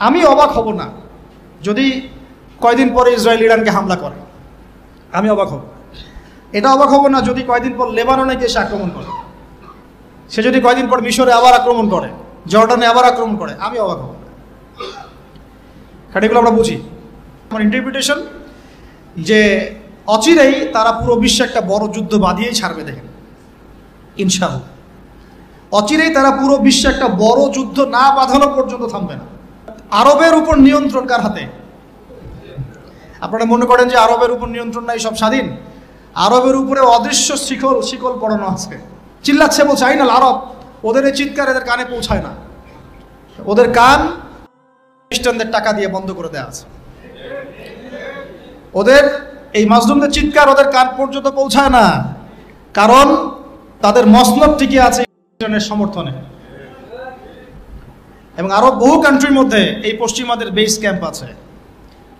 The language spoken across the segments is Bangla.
আমি অবাক হব না যদি কয়দিন পরে ইসরায়েল ইরানকে হামলা করে। আমি অবাক হব। এটা অবাক হব না যদি কয়দিন পর লেবাননে গিয়ে সে আক্রমণ করে। সে যদি কয়দিন পর মিশরে আবার আক্রমণ করে, জর্ডানে আবার আক্রমণ করে, আমি অবাক হব। কারণ এগুলো আমরা বুঝি। আমার ইন্টারপ্রিটেশন যে অচিরেই তারা পুরো বিশ্বে একটা বড় যুদ্ধ বাঁধিয়েই ছাড়বে। দেখেন, ইনশাআল্লাহ অচিরেই তারা পুরো বিশ্বে একটা বড় যুদ্ধ না বাঁধানো পর্যন্ত থামবে না। আরবের উপর নিয়ন্ত্রণ কার হাতে? আপনারা মনে করেন যে আরবের উপর নিয়ন্ত্রণ নাই, সব স্বাধীন? আরবের উপরে অদৃশ্য শিকল পড়ানো আছে। চিল্লাচ্ছে বলছে আইনাল আরব, ওদের এই চিৎকার এদের কানে পৌঁছায় না। ওদের কান খ্রিস্টানদের টাকা দিয়ে বন্ধ করে দেওয়া আছে। ওদের এই মাজলুমদের চিৎকার ওদের কান পর্যন্ত পৌঁছায় না, কারণ তাদের মসনদ টিকে আছে ইসরায়েলের সমর্থনে। এবং আরো বহু কান্ট্রির মধ্যে এই পশ্চিমাদের বেস ক্যাম্প আছে,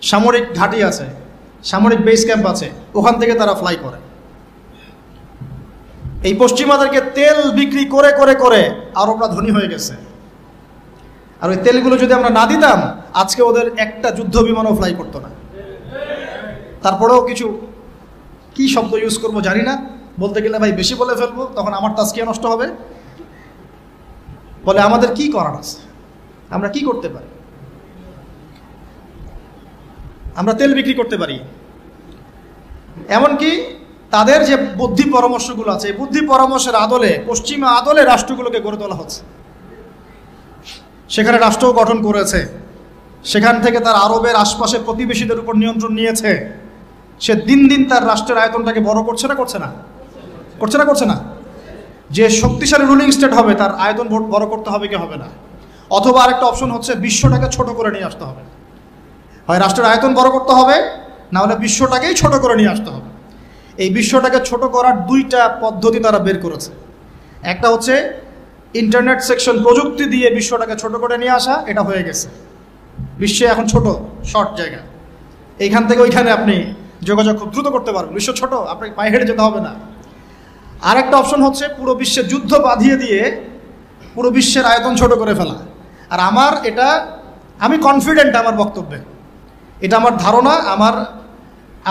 সামরিক ঘাঁটি আছে, সামরিক বেস ক্যাম্প আছে, ওখান থেকে তারা ফ্লাই করে। এই পশ্চিমাদেরকে তেল বিক্রি করে করে করে আরবরা ধনী হয়ে গেছে। আর ওই তেলগুলো যদি আমরা না দিতাম, আজকে ওদের একটা যুদ্ধ বিমানও ফ্লাই করতো না। তারপরেও কিছু কি শব্দ ইউজ করবো জানি না, বলতে গেলে ভাই বেশি বলে ফেলবো, তখন আমার তাজকিয়া নষ্ট হবে। বলে আমাদের কি করার আছে, আমরা কি করতে পারি? আমরা তেল বিক্রি করতে পারি। এমনকি তাদের যে বুদ্ধি পরামর্শগুলো আছে, এই বুদ্ধি পরামর্শের আদলে, পশ্চিমা আদলে রাষ্ট্রগুলোকে গড়ে তোলা হচ্ছে। সেখানে রাষ্ট্রও গঠন করেছে, সেখান থেকে তার আরবের আশপাশে প্রতিবেশীদের উপর নিয়ন্ত্রণ নিয়েছে। সে দিন দিন তার রাষ্ট্রের আয়তনটাকে বড় করছে না করছে না করছে না করছে না যে শক্তিশালী রুলিং স্টেট হবে তার আয়তন বড় করতে হবে কি হবে না? অথবা আরেকটা অপশন হচ্ছে বিশ্বটাকে ছোট করে নিয়ে আসতে হবে। হয় রাষ্ট্রের আয়তন বড় করতে হবে, না হলে বিশ্বটাকেই ছোট করে নিয়ে আসতে হবে। এই বিশ্বটাকে ছোট করার দুইটা পদ্ধতি তারা বের করেছে। একটা হচ্ছে ইন্টারনেট সেকশন প্রযুক্তি দিয়ে বিশ্বটাকে ছোট করে নিয়ে আসা, এটা হয়ে গেছে। বিশ্বে এখন ছোট শর্ট জায়গা, এইখান থেকে ওইখানে আপনি যোগাযোগ খুব দ্রুত করতে পারবেন। বিশ্ব ছোট, আপনাকে পায়ে হেঁটে যেতে হবে না। আর একটা অপশন হচ্ছে পুরো বিশ্বে যুদ্ধ বাঁধিয়ে দিয়ে পুরো বিশ্বের আয়তন ছোট করে ফেলা। আর আমি কনফিডেন্ট আমার বক্তব্যে, এটা আমার ধারণা,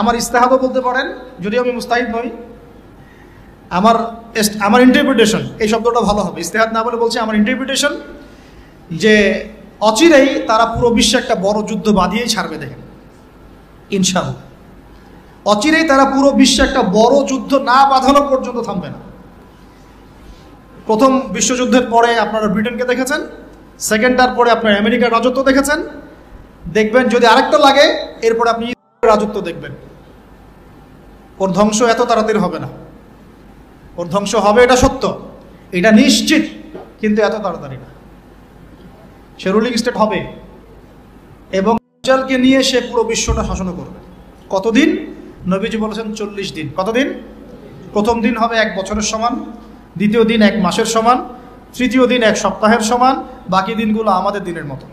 আমার ইস্তেহাদও বলতে পারেন, যদিও আমি মুস্তাহিদ নই। আমার ইন্টারপ্রিটেশন, এই শব্দটা ভালো হবে, ইস্তেহাদ না বলে বলছি আমার ইন্টারপ্রিটেশন, যে অচিরেই তারা পুরো বিশ্বে একটা বড় যুদ্ধ বাঁধিয়েই ছাড়বে। দেখেন, ইনশাআল্লাহ অচিরেই তারা পুরো বিশ্বে একটা বড় যুদ্ধ না বাঁধানো পর্যন্ত থামবে না। প্রথম বিশ্বযুদ্ধের পরে আপনারা ব্রিটেনকে দেখেছেন, সেকেন্ডটার পরে আপনার আমেরিকার রাজত্ব দেখেছেন, দেখবেন যদি আরেকটা লাগে এরপরে আপনি রাজত্ব দেখবেন। ওর ধ্বংস এত তাড়াতাড়ি হবে না, ওর ধ্বংস হবে, এটা সত্য, এটা নিশ্চিত, কিন্তু এত তাড়াতাড়ি না। সে রুলিং স্টেট হবে এবং দাজ্জালকে নিয়ে সে পুরো বিশ্বটা শাসন করবে। কতদিন? নবীজি বলেছেন 40 দিন। কতদিন? প্রথম দিন হবে 1 বছরের সমান, দ্বিতীয় দিন 1 মাসের সমান, তৃতীয় দিন 1 সপ্তাহের সমান, বাকি দিনগুলো আমাদের দিনের মতো।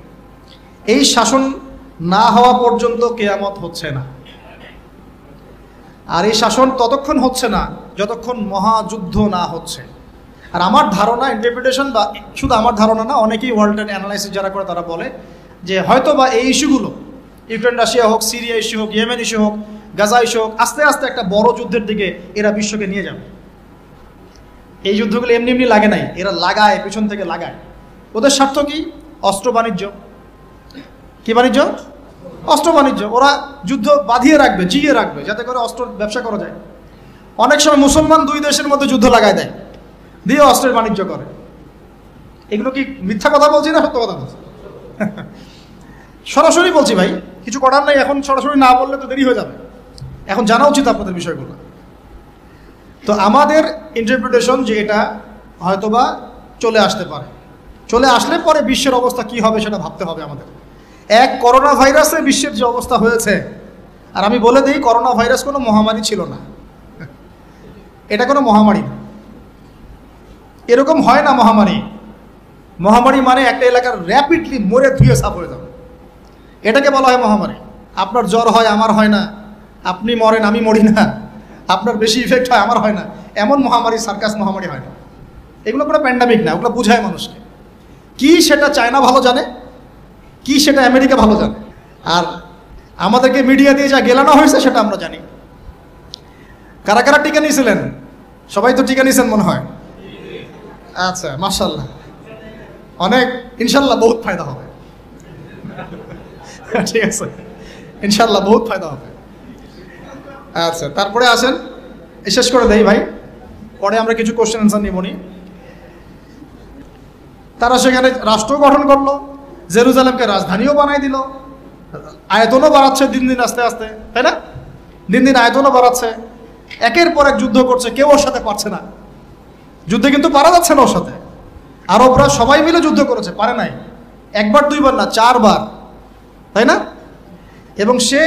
এই শাসন না হওয়া পর্যন্ত কিয়ামত হচ্ছে না। আর এই শাসন ততক্ষণ হচ্ছে না যতক্ষণ মহাযুদ্ধ না হচ্ছে। আর আমার ধারণা, ইন্টারপ্রিটেশন, বা শুধু আমার ধারণা না, অনেকেই ওয়ার্ল্ডের অ্যানালাইসিস যারা করে তারা বলে যে হয়তো বা এই ইস্যুগুলো, ইউক্রেন রাশিয়া হোক, সিরিয়া ইস্যু হোক, ইয়েমেন ইস্যু হোক, গাজা ইস্যু হোক, আস্তে আস্তে একটা বড় যুদ্ধের দিকে এরা বিশ্বকে নিয়ে যাবে। এই যুদ্ধগুলো এমনি এমনি লাগে নাই, এরা লাগায়, পেছন থেকে লাগায়। ওদের স্বার্থ কি? অস্ত্র বাণিজ্য। কি বাণিজ্য? অস্ত্র বাণিজ্য। ওরা যুদ্ধ বাঁধিয়ে রাখবে, জিয়ে রাখবে, যাতে করে অস্ত্র ব্যবসা করা যায়। অনেক সময় মুসলমান 2 দেশের মধ্যে যুদ্ধ লাগায় দেয়, দিয়ে অস্ত্রের বাণিজ্য করে। এগুলো কি মিথ্যা কথা বলছি না সত্য কথা বলছি? সরাসরি বলছি ভাই, কিছু করার নাই। এখন সরাসরি না বললে তো দেরি হয়ে যাবে, এখন জানা উচিত আপনাদের বিষয়গুলো। তো আমাদের ইন্টারপ্রিটেশন যে এটা হয়তোবা চলে আসতে পারে, চলে আসলে পরে বিশ্বের অবস্থা কি হবে সেটা ভাবতে হবে আমাদের। করোনা ভাইরাসে বিশ্বের যে অবস্থা হয়েছে, আর আমি বলে দিই, করোনা ভাইরাস কোনো মহামারী ছিল না, এটা কোনো মহামারী না। এরকম হয় না মহামারী। মহামারী মানে একটা এলাকার র্যাপিডলি মরে ধুয়ে সাফ হয়ে যাবে, এটাকে বলা হয় মহামারী। আপনার জ্বর হয়, আমার হয় না, আপনি মরেন, আমি মরি না, আপনার বেশি ইফেক্ট হয়, আমার হয় না, এমন মহামারী, সার্কাস মহামারী হয় না। এগুলো কোনো প্যান্ডামিক না, ওগুলো বুঝায় মানুষকে। কি সেটা চায়না ভালো জানে, কি সেটা আমেরিকা ভালো জানে, আর আমাদেরকে মিডিয়া দিয়ে যা গেলানো হয়েছে সেটা আমরা জানি। কারা কারা টিকা নিয়েছিলেন? সবাই তো টিকা নিয়েছেন মনে হয়। আচ্ছা, মাশাআল্লাহ, অনেক, ইনশাল্লাহ বহুত ফায়দা হবে। ঠিক আছে, ইনশাল্লাহ বহুত ফায়দা হবে। আচ্ছা, তারপরে আসেন, শেষ করে দেই ভাই, পরে আমরা কিছু কোশ্চেন অ্যান্সার নিবনি। তারা সেখানে রাষ্ট্র গঠন করলো, জেরুজালেমকে রাজধানীও বানাই দিল, আয়তনও বাড়াচ্ছে দিন দিন আস্তে আস্তে, তাই না? দিন দিন আয়তনও বাড়াচ্ছে, একের পর এক যুদ্ধ করছে, কেউ ওর সাথে পারছে না। যুদ্ধে কিন্তু পারা যাচ্ছে না ওর সাথে। আরবরা সবাই মিলে যুদ্ধ করেছে, পারে নাই, একবার দুইবার না, 4 বার, তাই না? এবং সে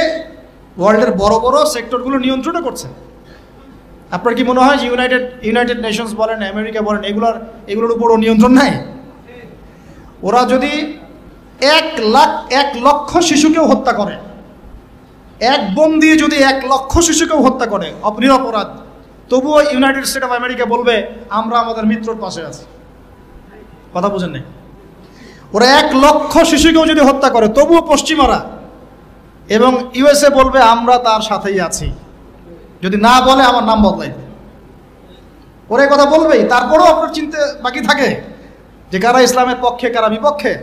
ওয়ার্ল্ডের বড় বড় সেক্টরগুলো নিয়ন্ত্রণও করছে। আপনার কি মনে হয় যে ইউনাইটেড নেশনস বলেন, আমেরিকা বলেন, এগুলোর উপরও নিয়ন্ত্রণ নাই? ওরা যদি 1 লক্ষ শিশুকেও হত্যা করে, এক বোম দিয়ে যদি 1 লক্ষ শিশুকেও হত্যা করে নিরপরাধ, তবুও ইউনাইটেড স্টেট অফ আমেরিকা বলবে আমরা আমাদের মিত্রর পাশে আছি। কথা বুঝেন নাই? ওরা 1 লক্ষ শিশুকেও যদি হত্যা করে, তবুও পশ্চিমারা এবং ইউএসএ বলবে আমরা তার সাথেই আছি। যদি না বলে আমার নাম বদলাই দেবে। ওরা কথা বলবেই। তারপরেও আপনার চিনতে বাকি থাকে যে কারা ইসলামের পক্ষে, কারা বিপক্ষে।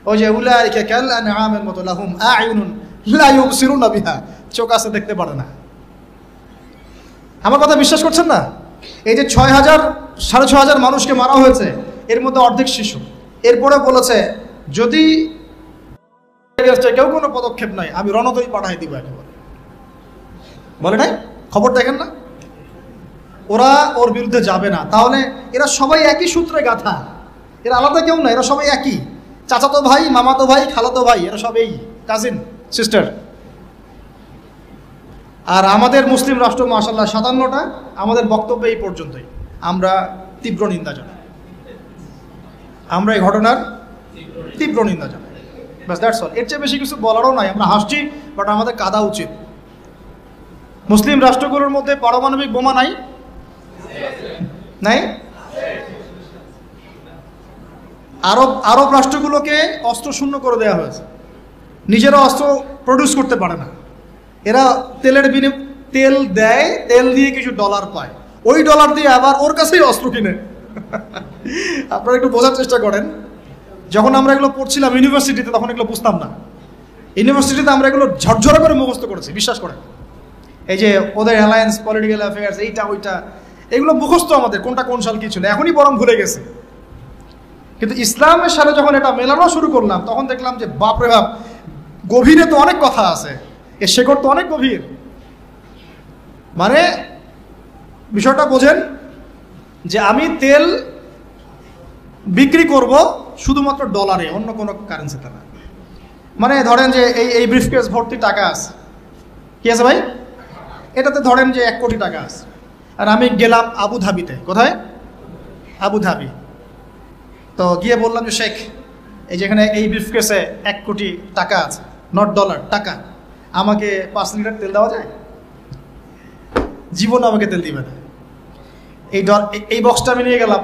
ওই যে উলাইকা কাল আনআমের মতো, লাহুম আ'য়ুনুন লা ইউবসিরুনা বিহা, চোখ আছে দেখতে পারে না। আমার কথা বিশ্বাস করছেন না? এই যে 6,000 মানুষকে মারা হয়েছে, এর মধ্যে অর্ধেক শিশু। এরপরে বলেছে যদি কেউ কোনো পদক্ষেপ নাই, আমি রণতরী পাঠাই দিব একেবারে। বলে নাই? খবর দেখেন না? ওরা ওর বিরুদ্ধে যাবে না। তাহলে এরা সবাই একই সূত্রে গাথা, এরা আলাদা কেউ না, এরা সবাই একই। চাচাতো ভাই, মামাতো ভাই, খালাতো ভাই, এরা সবাই কাজিন সিস্টার। আর আমাদের মুসলিম রাষ্ট্র মাশাআল্লাহ 57টা। আমাদের বক্তব্য এই পর্যন্তই। আমরা তীব্র নিন্দা জানাই, আমরা এই ঘটনার তীব্র নিন্দা জানাই। বাস, দ্যাটস অল। এর চেয়ে বেশি কিছু বলারও নাই। আমরা হাসছি, বাট আমাদের কাঁদা উচিত। মুসলিম রাষ্ট্রগুলোর মধ্যে পারমাণবিক বোমা নাই? নাই? আরব রাষ্ট্রগুলোকে অস্ত্র শূন্য করে দেওয়া হয়েছে। নিজেরা অস্ত্র প্রডিউস করতে পারে না। এরা তেল দেয়, তেল দিয়ে কিছু ডলার পায়, ওই ডলার দিয়ে আবার ওর কাছেই অস্ত্র কিনে। আপনারা একটু বোঝার চেষ্টা করেন। যখন আমরা এগুলো পড়ছিলাম ইউনিভার্সিটিতে, তখন এগুলো বুঝতাম না। ইউনিভার্সিটিতে আমরা এগুলো ঝরঝরা করে মুখস্থ করেছি, বিশ্বাস করেন। এই যে ওদের অ্যালায়েন্স, পলিটিক্যাল অ্যাফেয়ার্স, এইটা ওইটা, এগুলো মুখস্থ আমাদের, কোনটা কোন সাল কি ছিল, এখনই বরং ভুলে গেছে। কিন্তু ইসলামের সাথে যখন এটা মেলানো শুরু করলাম, তখন দেখলাম যে বাপরে বাপ, গভীরে তো অনেক কথা আছে, এর শেকড় তো অনেক গভীর। মানে বিষয়টা বোঝেন যে আমি তেল বিক্রি করব শুধুমাত্র ডলারে, অন্য কোনো কারেন্সিতে না। মানে ধরেন যে এই ব্রিফকেস ভর্তি টাকা আছে, কি আছে ভাই? এটাতে ধরেন যে 1 কোটি টাকা আছে, আর আমি গেলাম আবুধাবিতে। কোথায়? আবুধাবি। তো গিয়ে বললাম যে শেখ, এই যেখানে এই ব্রিফকেসে 1 কোটি টাকা আছে, নট ডলার, টাকা, আমাকে 5 লিটার তেল দেওয়া যায়? জীবন আমাকে তেল দিবে না। এই বক্সটা আমি নিয়ে গেলাম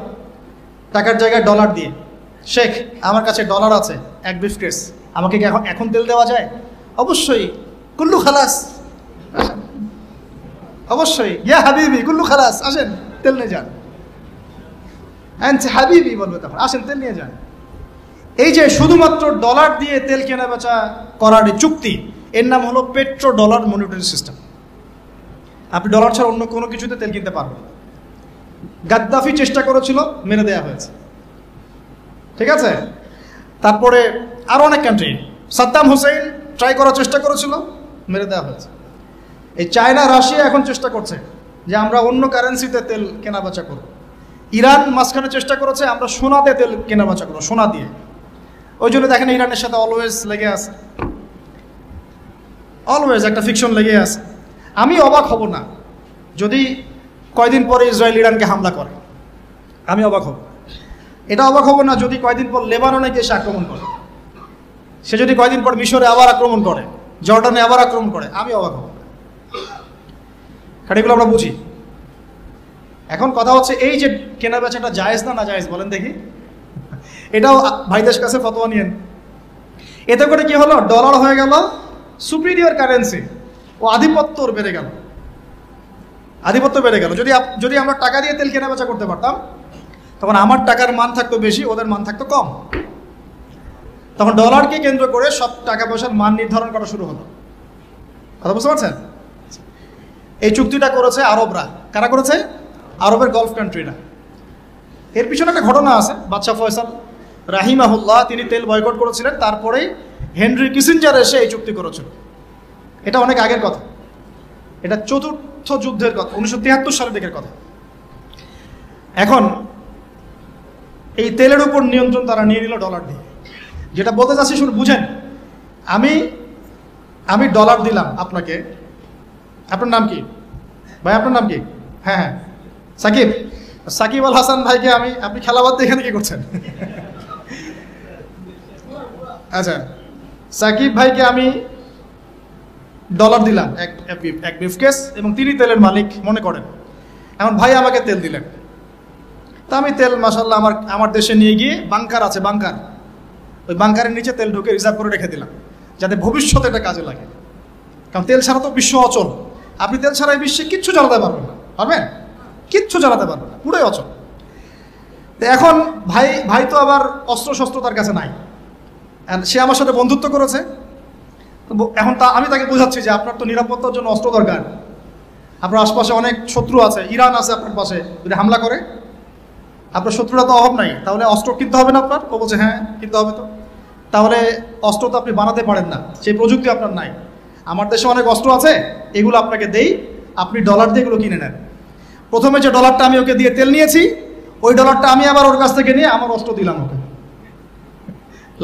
টাকার জায়গায় ডলার দিয়ে। শেখ, আমার কাছে ডলার আছে 1 ব্রিফকেস, আমাকে কি এখন তেল দেওয়া যায়? অবশ্যই। কুল্লু খালাস, অবশ্যই। ইয়া হাবিবি কুল্লু খালাস, আসেন তেল নিয়ে যান। হাবিবি বলবে তখন, আসেন তেল নিয়ে যান। এই যে শুধুমাত্র ডলার দিয়ে তেল কেনা বেচা করার চুক্তি, এর নাম হলো পেট্রো ডলার মনিটরি সিস্টেম। আপনি ডলার ছাড়া অন্য কোনো কিছুতে তেল কিনতে পারবেন না। গাদ্দাফি চেষ্টা করেছিল, মেরে দেওয়া হয়েছে, ঠিক আছে? তারপরে আরো অনেক কান্ট্রি, সাদ্দাম হোসেন ট্রাই করার চেষ্টা করেছিল, মেরে দেওয়া হয়েছে। এই চায়না, রাশিয়া এখন চেষ্টা করছে যে আমরা অন্য কারেন্সিতে তেল কেনা বেচা করব। ইরান মাঝখানে চেষ্টা করেছে আমরা সোনাতে তেল কেনা বেচা করবো, সোনা দিয়ে। ওই জন্য দেখেন ইরানের সাথে অলওয়েজ লেগে আছে, অলওয়েজ একটা ফিকশন লেগে আছে। আমি অবাক হব না যদি কয়দিন পরে ইসরায়েল ইরানকে হামলা করে, আমি অবাক হব। এটা অবাক হব না যদি কয়দিন পর লেবাননে গিয়ে সে আক্রমণ করে, সে যদি কয়দিন পর মিশরে আবার আক্রমণ করে, জর্ডানে আবার আক্রমণ করে, আমি অবাক হব। কারণ এগুলো আমরা বুঝি। এখন কথা হচ্ছে এই যে কেনা বেচাটা জায়েজ না না জায়েজ বলেন দেখি। এটাও ভাইদের কাছে ফতোয়া নিয়েন। এতে করে কি হলো, ডলার হয়ে গেল সুপিরিয়র কারেন্সি, ও আধিপত্য বেড়ে গেল, আধিপত্য বেড়ে গেল। যদি আমরা টাকা দিয়ে তেল কেনা বেচা করতে পারতাম, তখন আমার টাকার মান থাকতো বেশি, ওদের মান থাকতো কম। তখন ডলারকে কেন্দ্র করে সব টাকা পয়সার মান নির্ধারণ করা শুরু হলো। কথা বুঝতে পারছেন? এই চুক্তিটা করেছে আরবরা। কারা করেছে? আরবের গলফ কান্ট্রিরা। এর পিছনে একটা ঘটনা আছে। বাদশাহ ফয়সাল রাহিমাহুল্লাহ তিনি তেল বয়কট করেছিলেন, তারপরেই হেনরি কিসিঞ্জার এসে এই চুক্তি করেছিল। এটা অনেক আগের কথা, এটা চতুর্থ যুদ্ধের কথা, 1973 সালের দিকের কথা। এখন এই তেলের উপর নিয়ন্ত্রণ তারা নিয়ে নিল ডলার দিয়ে। যেটা বলতে চাচ্ছি শুনে বুঝেন, আমি ডলার দিলাম আপনাকে। আপনার নাম কি ভাই? আপনার নাম কি? হ্যাঁ হ্যাঁ, সাকিব। সাকিব আল হাসান ভাইকে আপনি খেলাবাদ দিয়ে এখানে কি করছেন? আচ্ছা, সাকিব ভাইকে আমি ডলার দিলাম এক ব্রিফকেস, এবং তিনি তেলের মালিক মনে করেন। এখন ভাই আমাকে তেল দিলেন, তা আমি তেল মাশাআল্লাহ আমার দেশে নিয়ে গিয়ে বাংকার আছে, বাংকার, ওই বাংকারের নিচে তেল ঢুকে রিজার্ভ করে রেখে দিলাম, যাতে ভবিষ্যতে এটা কাজে লাগে। কারণ তেল ছাড়া তো বিশ্ব অচল। আপনি তেল ছাড়া এই বিশ্বে কিচ্ছু চালাতে পারবেন না, পারবেন? কিচ্ছু চালাতে পারবেন না, পুরোই অচল। তো এখন ভাই তো আবার অস্ত্র শস্ত্র তার কাছে নাই, সে আমার সাথে বন্ধুত্ব করেছে। এখন আমি তাকে বোঝাচ্ছি যে আপনার তো নিরাপত্তার জন্য অস্ত্র দরকার, আপনার আশপাশে অনেক শত্রু আছে, ইরান আছে আপনার পাশে, যদি হামলা করে আপনার শত্রুরা তো অভাব নাই, তাহলে অস্ত্র কিনতে হবে না আপনার? ও বলছে হ্যাঁ কিনতে হবে। তো তাহলে অস্ত্র তো আপনি বানাতে পারেন না, সেই প্রযুক্তি আপনার নাই। আমার দেশে অনেক অস্ত্র আছে, এগুলো আপনাকে দেই, আপনি ডলার দিয়ে এগুলো কিনে নেন। প্রথমে যে ডলারটা আমি ওকে দিয়ে তেল নিয়েছি, ওই ডলারটা আমি আবার ওর কাছ থেকে নিয়ে আমার অস্ত্র দিলাম ওকে।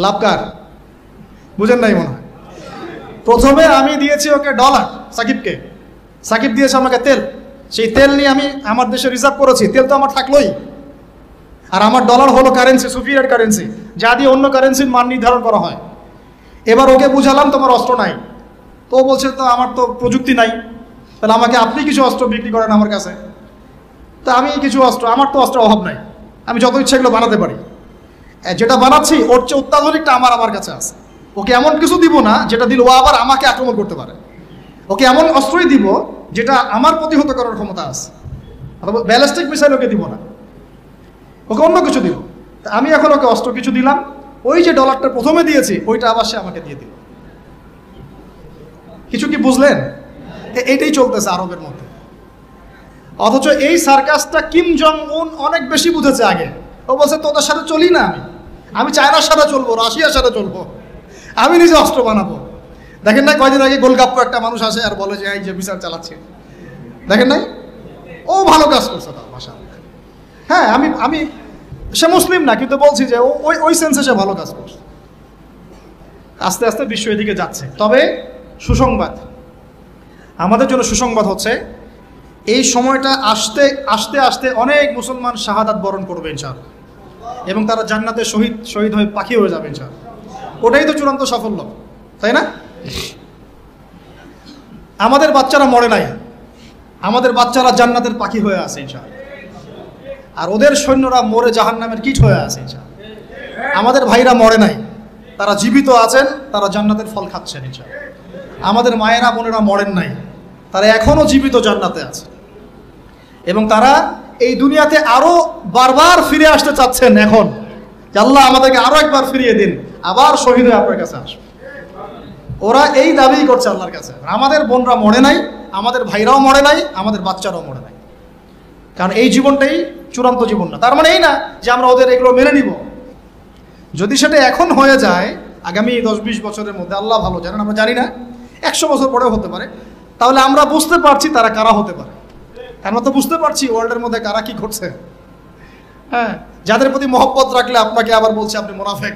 লাভ কার? বুঝেন নাই মনে হয়। প্রথমে আমি দিয়েছি ওকে ডলার, সাকিবকে, সাকিব দিয়েছে আমাকে তেল। সেই তেল নিয়ে আমি আমার দেশে রিজার্ভ করেছি, তেল তো আমার থাকলোই। আর আমার ডলার হলো কারেন্সি, সুপিরিয়র কারেন্সি, যা দিয়ে অন্য কারেন্সির মান নির্ধারণ করা হয়। এবার ওকে বুঝালাম তোমার অস্ত্র নাই, তো বলছে তো আমার তো প্রযুক্তি নাই, তাহলে আমাকে আপনি কিছু অস্ত্র বিক্রি করেন আমার কাছে। তা আমি কিছু অস্ত্র, আমার তো অস্ত্রের অভাব নাই, আমি যত ইচ্ছা এগুলো বানাতে পারি। যেটা বানাচ্ছি ওর চেয়ে অত্যাধুনিকটা আমার কাছে আছে। ওকে এমন কিছু দিব না যেটা দিল ও আবার আমাকে আক্রমণ করতে পারে। ওকে এমন অস্ত্রই দিব যেটা আমার প্রতিহত করার ক্ষমতা আছে। ব্যালিস্টিক মিসাইল ওকে দিব না, ওকে অন্য কিছু দিব। আমি এখন ওকে অস্ত্র কিছু দিলাম, ওই যে ডলারটা প্রথমে দিয়েছি ওইটা আবার সে আমাকে দিয়ে দিল। কিছু কি বুঝলেন? এইটাই চলতেছে আরবের মধ্যে। অথচ এই সার্কাসটা কিম জং উন অনেক বেশি বুঝেছে আগে। ও বলছে তোদের সাথে চলি না, আমি চায়নার সাথে চলবো, রাশিয়ার সাথে চলবো, আমি নিজে অস্ত্র বানাবো। দেখেন নাই কয়দিন আগে গোলগাপ্প একটা মানুষ আসে আর বলে যে এই যে বিচার চালাচ্ছে, দেখেন নাই? ও ভালো কাজ করছে তার ভাষা। হ্যাঁ, আমি সে মুসলিম না, কিন্তু বলছি যে ওই সেন্সে সে ভালো কাজ করছে। আস্তে আস্তে বিশ্ব এদিকে যাচ্ছে। তবে সুসংবাদ, আমাদের জন্য সুসংবাদ হচ্ছে এই সময়টা আস্তে আস্তে অনেক মুসলমান শাহাদাত বরণ করবে ইনশাআল্লাহ, এবং তারা জান্নাতে শহীদ হয়ে পাখি হয়ে যাবে ইনশাআল্লাহ। ওটাই তো চূড়ান্ত সাফল্য, তাই না? আমাদের বাচ্চারা মরে নাই, আমাদের বাচ্চারা জান্নাতের পাখি হয়ে আছে ইনশাআল্লাহ। আর ওদের সৈন্যরা মরে জাহান্নামের কীট হয়ে আছে ইনশাআল্লাহ। আমাদের ভাইরা মরে নাই, তারা জীবিত আছেন, তারা জান্নাতের ফল খাচ্ছেন ইনশাআল্লাহ। আমাদের মায়েরা বোনেরা মরেন নাই, তারা এখনও জীবিত জান্নাতে আছে, এবং তারা এই দুনিয়াতে আরো বারবার ফিরে আসতে চাচ্ছেন এখন, যে আল্লাহ আমাদেরকে আরো একবার ফিরিয়ে দিন, আবার শহীদ হয়ে আপনার কাছে আসবে। ওরা এই দাবি করছে আল্লাহর কাছে। আমাদের বোনরা মরে নাই, আমাদের ভাইরাও মরে নাই, আমাদের বাচ্চারাও মরে নাই। কারণ এই জীবনটাই চূড়ান্ত জীবন না। তার মানে এই না যে আমরা ওদের এগুলো মেনে নিব। যদি সেটা এখন হয়ে যায়, আগামী 10-20 বছরের মধ্যে, আল্লাহ ভালো জানেন, আমরা জানি না, 100 বছর পরেও হতে পারে, তাহলে আমরা বুঝতে পারছি তারা কারা হতে পারে। আমরা তো বুঝতে পারছি ওয়ার্ল্ডের মধ্যে কারা কি ঘটছে। হ্যাঁ, যাদের প্রতি মহব্বত রাখলে আপনাকে আবার বলছে আপনি মুনাফিক,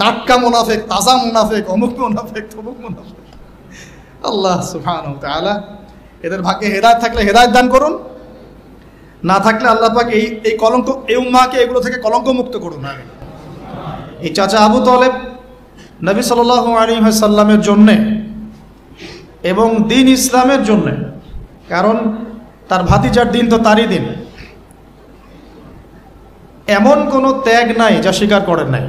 টাটকা মুনাফিক, তাজা মুনাফিক, অমুক মুনাফিক, তমুক মুনাফিক। আল্লাহ সুবহানাহু ওয়া তাআলা এদের ভাগ্যে হেদায়েত থাকলে হেদায়েত দান করুন, না থাকলে আল্লাহ পাক এই কলঙ্ক, এই উম্মাহকে এগুলো থেকে কলঙ্ক মুক্ত করুন। এই চাচা আবু তালেব নবী সাল্লাল্লাহু আলাইহি ওয়াসাল্লামের জন্যে এবং দিন ইসলামের জন্যে, কারণ তার ভাতিজার দিন তো তারই দিন, এমন কোনো ত্যাগ নাই যা স্বীকার করেন নাই।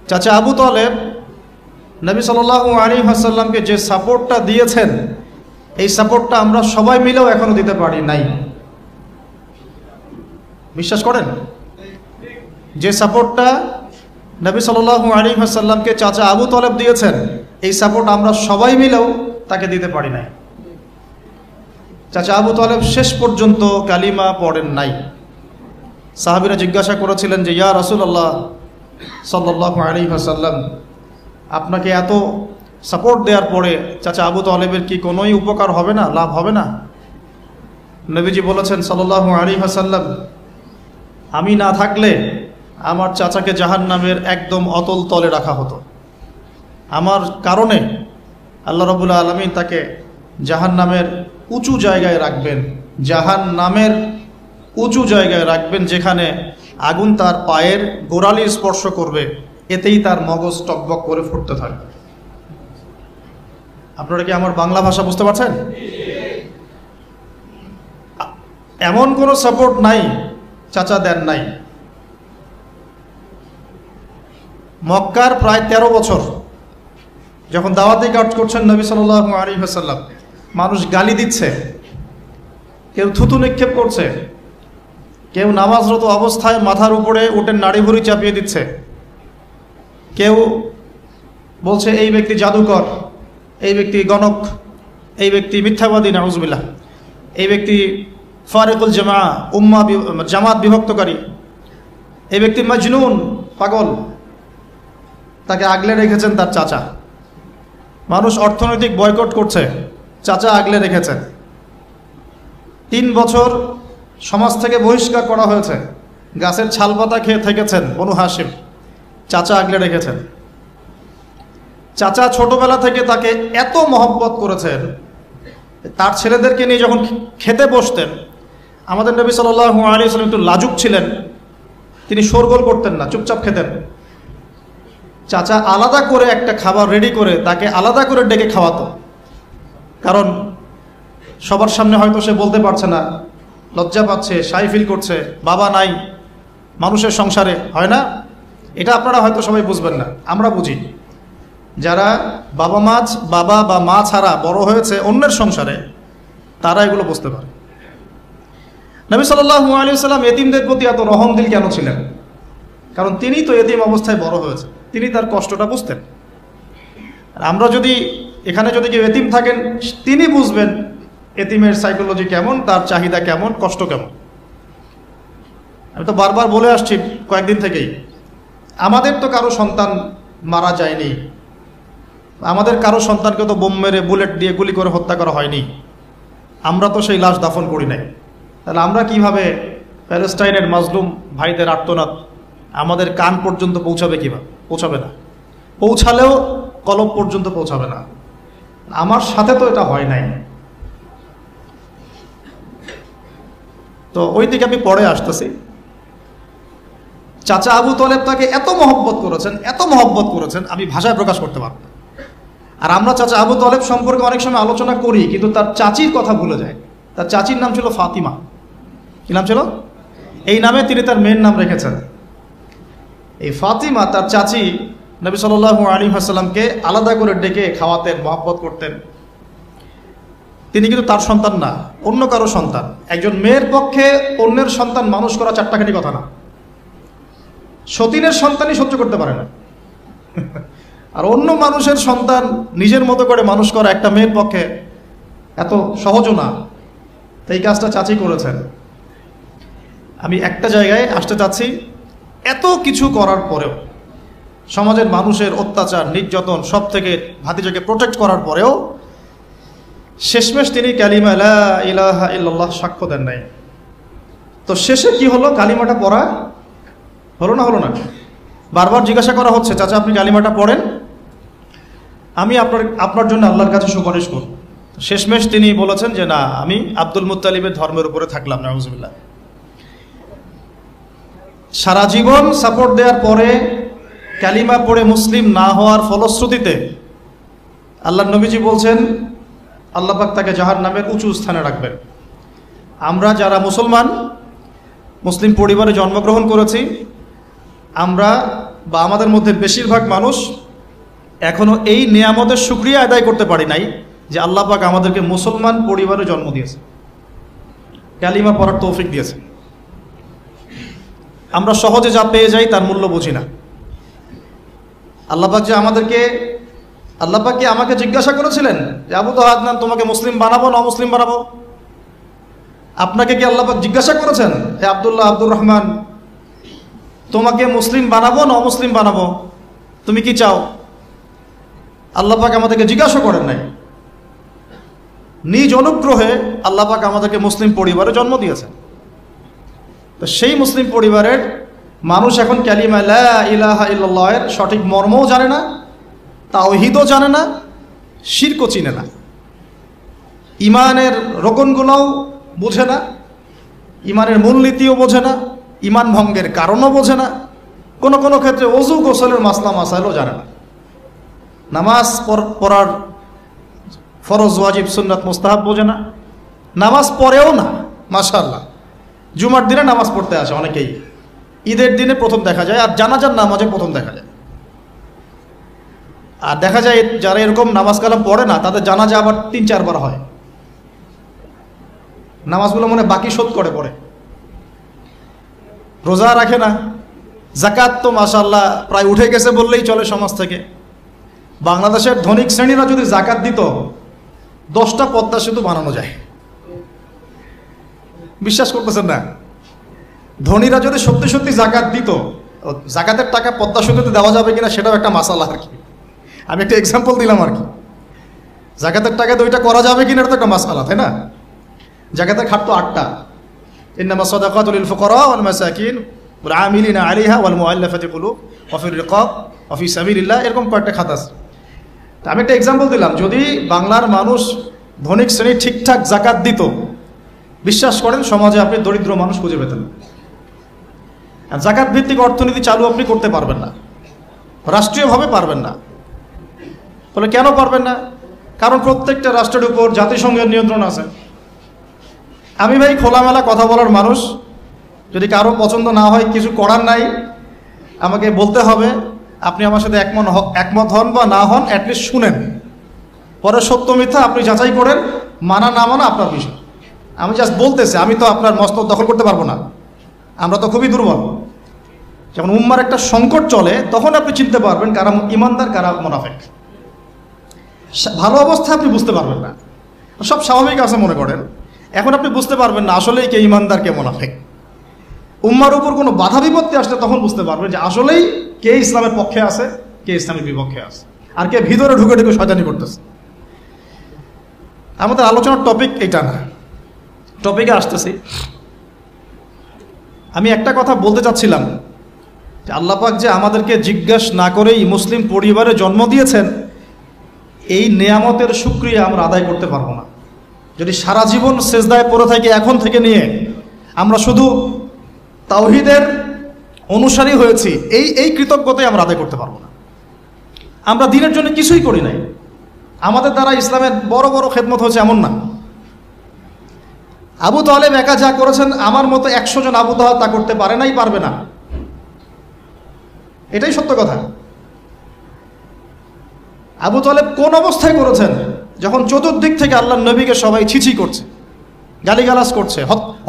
চাচা আবু তালেব নবী সাল্লাল্লাহু আলাইহি ওয়াসাল্লামকে যে সাপোর্টটা দিয়েছেন, এই সাপোর্টটা আমরা সবাই মিলেও এখনো দিতে পারি নাই। বিশ্বাস করেন? যে সাপোর্টটা নবী সাল্লাল্লাহু আলাইহি ওয়াসাল্লামকে চাচা আবু তালেব দিয়েছেন, এই সাপোর্ট আমরা সবাই মিলেও তাকে দিতে পারি নাই। চাচা আবু তালেব শেষ পর্যন্ত কালিমা পড়েন নাই। সাহাবীরা জিজ্ঞাসা করেছিলেন যে, ইয়া রাসূলুল্লাহ সাল্লাল্লাহু আলাইহি ওয়াসাল্লাম, আপনাকে এত সাপোর্ট দেওয়ার পরে চাচা আবু তালেবের কি কোনোই উপকার হবে না, লাভ হবে না? নবীজি বলেছেন সাল্লাল্লাহু আলাইহি ওয়াসাল্লাম, আমি না থাকলে আমার চাচাকে জাহান্নামের একদম অতল তলে রাখা হতো। আমার কারণে আল্লাহ রাব্বুল আলামিন তাকে জাহান্নামের উঁচু জায়গায় রাখবেন, জাহান্নামের উঁচু জায়গায় রাখবেন, যেখানে আগুন তার পায়ের গোড়ালি স্পর্শ করবে, এতেই তার মগজ টকবক করে ফুটতে থাকবে। আপনারা কি আমার বাংলা ভাষা বুঝতে পারছেন? এমন কোনো সাপোর্ট নাই চাচা দেন নাই। মক্কার প্রায় 13 বছর যখন দাওয়াতি কাজ করছেন নবী সাল্লাল্লাহু আলাইহি ওয়াসাল্লাম, মানুষ গালি দিচ্ছে, কেউ থুতু নিক্ষেপ করছে, কেউ নামাজরত অবস্থায় মাথার উপরে উটের নাড়ি ভুড়ি চাপিয়ে দিচ্ছে, কেউ বলছে এই ব্যক্তি জাদুকর, এই ব্যক্তি গণক, এই ব্যক্তি মিথ্যাবাদী, নাউজুবিল্লাহ, এই ব্যক্তি ফারিকুল জামাত বিভক্তকারী, এই ব্যক্তি মজনুন, পাগল। তাকে আগলে রেখেছেন তার চাচা। মানুষ অর্থনৈতিক বয়কট করছে, চাচা আগলে রেখেছেন। 3 বছর সমাজ থেকে বহিষ্কার করা হয়েছে, গাছের ছালপাতা খেয়ে থেকেছেন বনু হাশিম, চাচা আগলে রেখেছেন। চাচা ছোটবেলা থেকে তাকে এত মহব্বত করেছেন, তার ছেলেদেরকে নিয়ে যখন খেতে বসতেন, আমাদের নবী সাল্লাল্লাহু আলাইহি ওয়াসাল্লাম একটু লাজুক ছিলেন, তিনি শোরগোল করতেন না, চুপচাপ খেতেন। চাচা আলাদা করে একটা খাবার রেডি করে তাকে আলাদা করে ডেকে খাওয়াতো, কারণ সবার সামনে হয়তো সে বলতে পারছে না, লজ্জা পাচ্ছে, শাই ফিল করছে, বাবা নাই মানুষের সংসারে, হয় না? এটা আপনারা হয়তো সবাই বুঝবেন না, আমরা বুঝি। যারা বাবা বা মা ছাড়া বড় হয়েছে অন্যের সংসারে, তারা এগুলো বুঝতে পারে। নবী সাল্লাল্লাহু আলাইহি ওয়াসাল্লাম এতিমদের প্রতি এত রহমদিল কেন ছিলেন? কারণ তিনি তো এতিম অবস্থায় বড় হয়েছে, তিনি তার কষ্টটা বুঝতেন। আর আমরা যদি এখানে যদি কেউ এতিম থাকেন, তিনি বুঝবেন এতিমের সাইকোলজি কেমন, তার চাহিদা কেমন, কষ্ট কেমন। আমি তো বারবার বলে আসছি কয়েকদিন থেকেই, আমাদের তো কারো সন্তান মারা যায়নি, আমাদের কারো সন্তানকে তো বোম মেরে বুলেট দিয়ে গুলি করে হত্যা করা হয়নি, আমরা তো সেই লাশ দাফন করি নাই। তাহলে আমরা কিভাবে প্যালেস্টাইনের মাজলুম ভাইদের আর্তনাদ আমাদের কান পর্যন্ত পৌঁছাবে? কিভাবে পৌঁছাবে না, পৌঁছালেও কলব পর্যন্ত পৌঁছাবে না। আমার সাথে তো এটা হয় নাই। তো ওই দিকে আমি পরে আসতেছি। চাচা আবু তালেব তাকে এত মহব্বত করেছেন, আমি ভাষায় প্রকাশ করতে পারব না। আর আমরা চাচা আবু তালেব সম্পর্কে অনেক সময় আলোচনা করি, কিন্তু তার চাচির কথা ভুলে যায়। তার চাচির নাম ছিল ফাতিমা। কি নাম ছিল? এই নামে তিনি তার মেয়ের নাম রেখেছেন। এই ফাতিমা, তার চাচি, নবী সাল্লাল্লাহু আলাইহি ওয়াসাল্লামকে আলাদা করে ডেকে খাওয়াতেন, মহব্বত করতেন। তিনি কিন্তু তার সন্তান না, অন্য কারো সন্তান। একজন মেয়ের পক্ষে অন্যের সন্তান মানুষ করা চারটাখানি কথা না। সতীনের সন্তানই সহ্য করতে পারে না, আর অন্য মানুষের সন্তান নিজের মতো করে মানুষ করা একটা মেয়ের পক্ষে এত সহজও না। তো এই কাজটা চাচি করেছেন। আমি একটা জায়গায় আসতে চাচ্ছি, এত কিছু করার পরেও, সমাজের মানুষের অত্যাচার, নির্যাতন সব থেকে ভাতিজাকে প্রোটেক্ট করার পরেও শেষমেশ তিনি কালিমা লা ইলাহা ইল্লাল্লাহ সাক্ষ্য দেন নাই। তো শেষে কি হলো? কালিমাটা পড়া হলো না? বারবার জিজ্ঞাসা করা হচ্ছে, চাচা আপনি কালিমাটা পড়েন, আমি আপনার জন্য আল্লাহর কাছে সুপারিশ করব। শেষমেশ তিনি বলেছেন যে না, আমি আব্দুল মুত্তালিবের ধর্মের উপরে থাকলাম, নাউজুবিল্লাহ। সারা জীবন সাপোর্ট দেওয়ার পরে কালিমা পড়ে মুসলিম না হওয়ার ফলশ্রুতিতে আল্লাহর নবীজি বলছেন আল্লাহ পাক তাকে জাহান্নামের উঁচু স্থানে রাখবেন। আমরা যারা মুসলিম পরিবারে জন্মগ্রহণ করেছি, আমরা বা আমাদের মধ্যে বেশিরভাগ মানুষ এখনো এই নিয়ামতের শুকরিয়া আদায় করতে পারি নাই যে আল্লাহ পাক আমাদেরকে মুসলমান পরিবারে জন্ম দিয়েছে, কালিমা পড়ার তৌফিক দিয়েছে। আমরা সহজে যা পেয়ে যাই তার মূল্য বুঝি না। আল্লাহ পাক যে আমাদেরকে, আল্লাহ পাক কি আমাকে জিজ্ঞাসা করেছিলেন যে আবু আদনান তোমাকে মুসলিম বানাবো না অমুসলিম বানাবো? আপনাকে কি আল্লাহ পাক জিজ্ঞাসা করেছেন হে আব্দুল্লাহ আব্দুর রহমান তোমাকে মুসলিম বানাবো না অমুসলিম বানাবো, তুমি কি চাও? আল্লাহ পাক আমাদেরকে জিজ্ঞাসা করেন নাই। নিজ অনুগ্রহে আল্লাহ পাক আমাদেরকে মুসলিম পরিবারে জন্ম দিয়েছেন। তো সেই মুসলিম পরিবারের মানুষ এখন কালিমা লা ইলাহা ইল্লাল্লাহের সঠিক মর্মও জানে না, তাওহীদও জানে না, শিরকও চিনে না, ইমানের রোকনগুলোও বোঝে না, ইমানের মূলনীতিও বোঝে না, ইমান ভঙ্গের কারণও বোঝে না, কোনো কোনো ক্ষেত্রে ওযু গোসলের মাসলা মাসাইলও জানে না, নামাজ পড়ার ফরজ ওয়াজিব সুন্নাত মুস্তাহাব বোঝে না, নামাজ পড়েও না। মাশাআল্লাহ, জুমার দিনে নামাজ পড়তে আসে অনেকেই, ঈদের দিনে প্রথম দেখা যায়, আর জানাজার নামাজে প্রথম দেখা যায়। আর দেখা যায় যারা এরকম নামাজ কালাম পড়ে না তাদের জানাজা আবার ৩-৪ বার হয়। নামাজগুলো মনে বাকি শোধ করে পড়ে, রোজা রাখে না, জাকাত তো মাশাআল্লাহ প্রায় উঠে গেছে বললেই চলে সমাজ থেকে। বাংলাদেশের ধনিক শ্রেণীরা যদি জাকাত দিত 10টা পদ্মা সেতু বানানো যায়। বিশ্বাস করতেছেন না? ধনীরা যদি সত্যি সত্যি জাকাত দিত, জাকাতের টাকা পদ্মা সেতুতে দেওয়া যাবে কিনা সেটাও একটা মাসালা আর কি। আমি একটা এক্সাম্পল দিলাম আর কি। জাকাতের টাকা তো ওইটা করা যাবে কিনা এটা তো একটা মাসালা, তাই না? জাকাতের খাত তো 8টা, ইন্নামা সাদাকাতু লিল ফুকারা ওয়াল মাসাকিন ওয়াল আমিলিনা আলাইহা ওয়াল মুআল্লাফাতি কুলুব ওয়া ফির রিকাব ওয়া ফি সাবিলিল্লাহ, এরকম কয়েকটা খাত আছে। তা আমি একটা এক্সাম্পল দিলাম, যদি বাংলার মানুষ ধনিক শ্রেণী ঠিকঠাক জাকাত দিত, বিশ্বাস করেন সমাজে আপনি দরিদ্র মানুষ খুঁজে পেতেন। আর জাকাত ভিত্তিক অর্থনীতি চালু আপনি করতে পারবেন না, রাষ্ট্রীয়ভাবে পারবেন না। বলে কেন পারবেন না? কারণ প্রত্যেকটা রাষ্ট্রের উপর জাতিসংঘের নিয়ন্ত্রণ আছে। আমি ভাই খোলামেলা কথা বলার মানুষ, যদি কারো পছন্দ না হয় কিছু করার নাই, আমাকে বলতে হবে। আপনি আমার সাথে একমত হন বা না হন, অ্যাটলিস্ট শুনেন, পরে সত্য মিথ্যা আপনি যাচাই করেন, মানা না মানা আপনার বিষয়। আমি জাস্ট বলতেছি, আমি তো আপনার মস্তক দখল করতে পারবো না, আমরা তো খুবই দুর্বল। যেমন উম্মার একটা সংকট চলে, তখন আপনি চিনতে পারবেন কারা ইমানদার কারা মুনাফিক। ভালো অবস্থা আপনি বুঝতে পারবেন না, সব স্বাভাবিক আছে মনে করেন, এখন আপনি বুঝতে পারবেন না আসলেই কে ইমানদার কে মুনাফিক। উম্মার উপর কোনো বাধা বিপত্তি আসলে তখন বুঝতে পারবেন যে আসলেই কে ইসলামের পক্ষে আছে, কে ইসলামের বিপক্ষে আছে, আর কে ভিতরে ঢুকে ঢুকে শয়তানি করতেছে। আমাদের আলোচনার টপিক এটা না, টপিকে আসতেছি। আমি একটা কথা বলতে চাচ্ছিলাম যে আল্লাহ পাক যে আমাদেরকে জিজ্ঞাসা না করেই মুসলিম পরিবারে জন্ম দিয়েছেন, এই নেয়ামতের শুকরিয়া আমরা আদায় করতে পারবো না। যদি সারা জীবন সেজদায় পড়ে থাকি এখন থেকে নিয়ে, আমরা শুধু তাওহীদের অনুসারী হয়েছি, এই কৃতজ্ঞতাই আমরা আদায় করতে পারবো না। আমরা দিনের জন্য কিছুই করি নাই, আমাদের দ্বারা ইসলামের বড় বড় খেদমত হয়েছে এমন না। আবু তালেব একা যা করেছেন, আমার মতো 100 জন আবু তালেব তা করতে পারে নাই, পারবে না, এটাই সত্য কথা। আবু তালেব কোন অবস্থায় করেছেন? যখন চতুর্দিক থেকে আল্লাহর নবীকে সবাই ছিছি করছে, গালিগালাজ করছে,